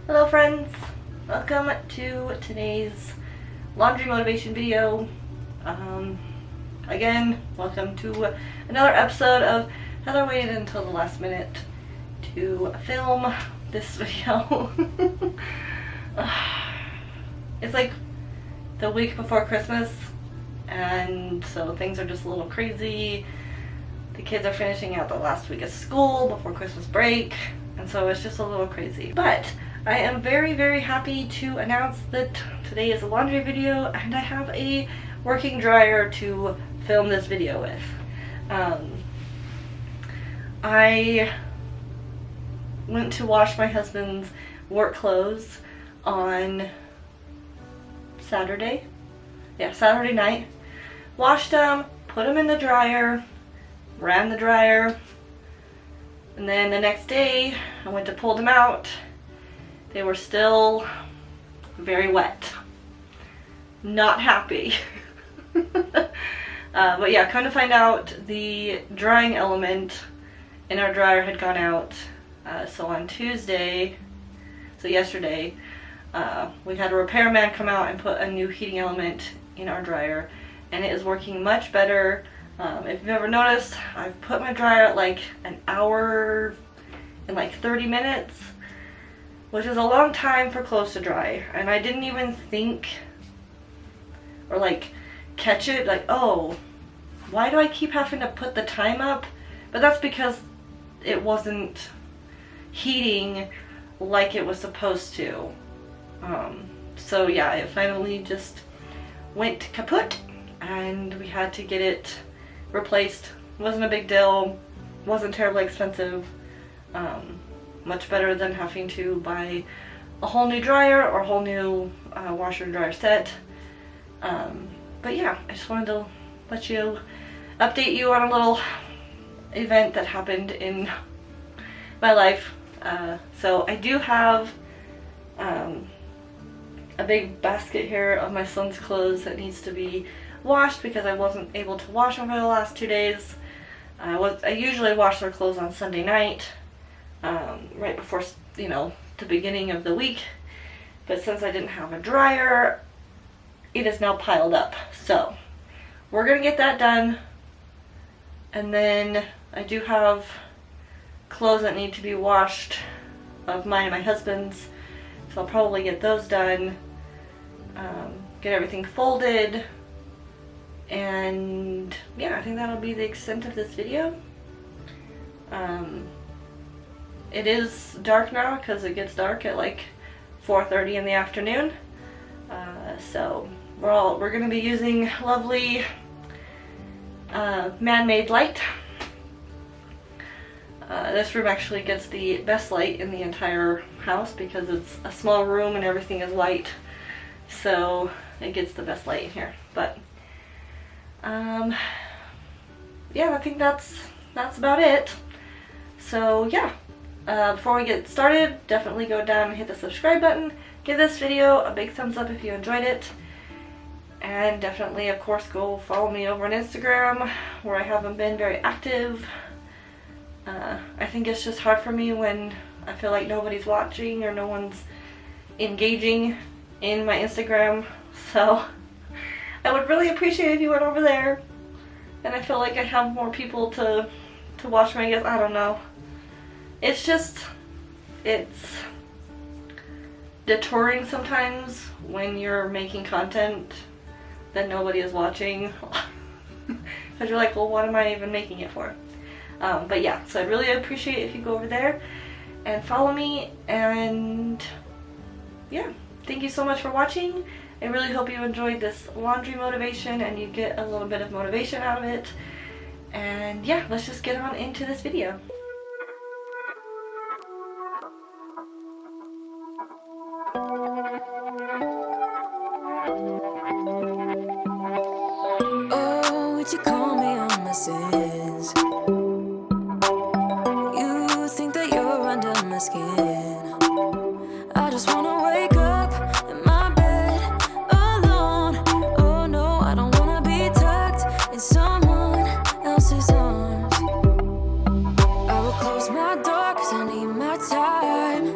Hello friends, welcome to today's laundry motivation video. Again, welcome to another episode of Heather waited until the last minute to film this video. It's like the week before Christmas, and so things are just a little crazy. The kids are finishing out the last week of school before Christmas break, and so it's just a little crazy. But I am very happy to announce that today is a laundry video and I have a working dryer to film this video with. I went to wash my husband's work clothes on Saturday. Yeah, Saturday night. Washed them, put them in the dryer, ran the dryer, and then the next day I went to pull them out. They were still very wet. Not happy. But yeah, come to find out, the drying element in our dryer had gone out. So on Tuesday, so yesterday, we had a repairman come out and put a new heating element in our dryer, and it is working much better. If you've ever noticed, I've put my dryer at like an hour and like 30 minutes, which is a long time for clothes to dry. And I didn't even think or like catch it, like, oh, why do I keep having to put the time up? But that's because it wasn't heating like it was supposed to. So yeah, it finally just went kaput and we had to get it replaced. Wasn't a big deal, wasn't terribly expensive. Much better than having to buy a whole new dryer or a whole new washer and dryer set. But yeah, I just wanted to let you update you on a little event that happened in my life. So I do have a big basket here of my son's clothes that needs to be washed because I wasn't able to wash them for the last 2 days. I usually wash their clothes on Sunday night, right before, you know, the beginning of the week. But since I didn't have a dryer, it is now piled up. So we're gonna get that done. And then I do have clothes that need to be washed of mine and my husband's. So I'll probably get those done, get everything folded, and yeah, I think that'll be the extent of this video. It is dark now because it gets dark at like 4:30 in the afternoon. So we're gonna be using lovely man-made light. This room actually gets the best light in the entire house because it's a small room and everything is white, so it gets the best light in here. But yeah, I think that's about it. So yeah, before we get started, definitely go down and hit the subscribe button. Give this video a big thumbs up if you enjoyed it. And definitely, of course, go follow me over on Instagram, where I haven't been very active. I think it's just hard for me when I feel like nobody's watching or no one's engaging in my Instagram. So I would really appreciate if you went over there. And I feel like I have more people to watch my videos. I don't know. It's just, it's deterring sometimes when you're making content that nobody is watching. Because you're like, well, what am I even making it for? But yeah, so I'd really appreciate if you go over there and follow me. And yeah, thank you so much for watching. I really hope you enjoyed this laundry motivation and you get a little bit of motivation out of it. And yeah, let's just get on into this video. Oh, would you call me on my sins? You think that you're under my skin. I just wanna wake up in my bed alone. Oh no, I don't wanna be tucked in someone else's arms. I will close my door 'cause I need my time.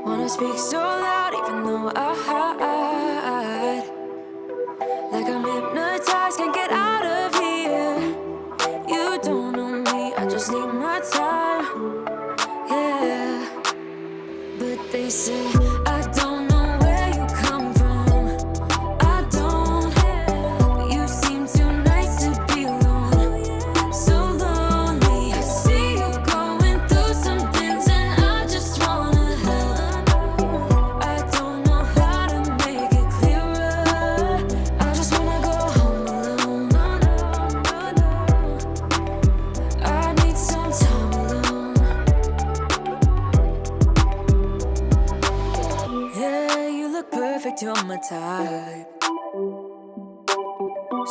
Wanna speak so loud even though I hide. Like I'm hypnotized, can't get out of here. You don't know me, I just need my time. Yeah, but they say I don't know where you come from. I don't. You seem too nice to be alone. So lonely. I see you going through some things and I just wanna help. I don't know how to make it clearer. I just wanna go home alone. I need some time alone. Yeah, you look perfect, you're my type.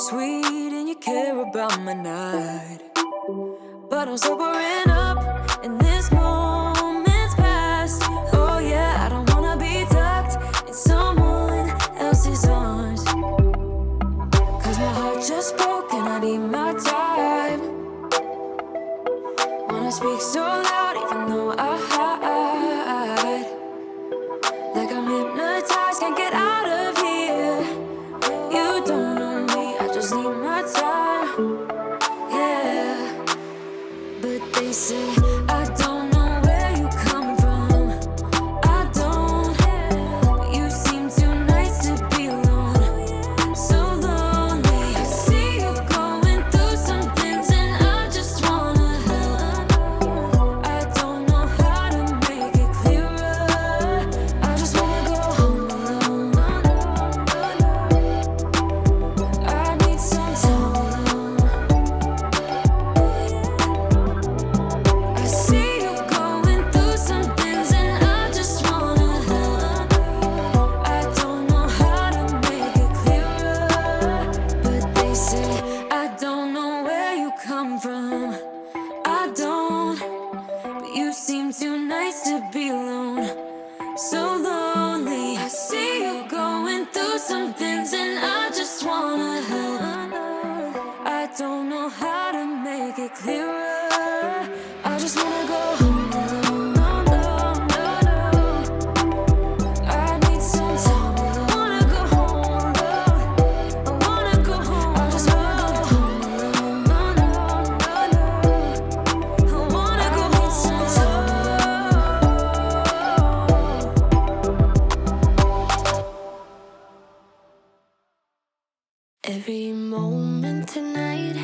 Sweet and you care about my night. But I'm sobering up and this moment's past. Oh yeah, I don't wanna be tucked in someone else's arms. Cause my heart just broke and I need my time. Wanna speak so loud even though I hide. Like I'm hypnotized, can't get out of here. You don't know me, I just need my time. Yeah, but they say I don't know where you come from. I don't. You seem too nice to be alone. So lonely. I see you going through some things and I just wanna help. I don't know how to make it clearer. I just wanna go home alone. I need some time alone. I see you going through some things and I just wanna help. I don't know how to make it clearer. But they say I don't know where you come from. I don't. But you seem too nice to be alone. So lonely. I see you going through some things and I just wanna help. I don't know how to make it clearer. I just wanna go home alone. I need some time alone. Wanna go home alone. I wanna go home. I just wanna go home alone. I wanna go home. Some time alone. Every moment tonight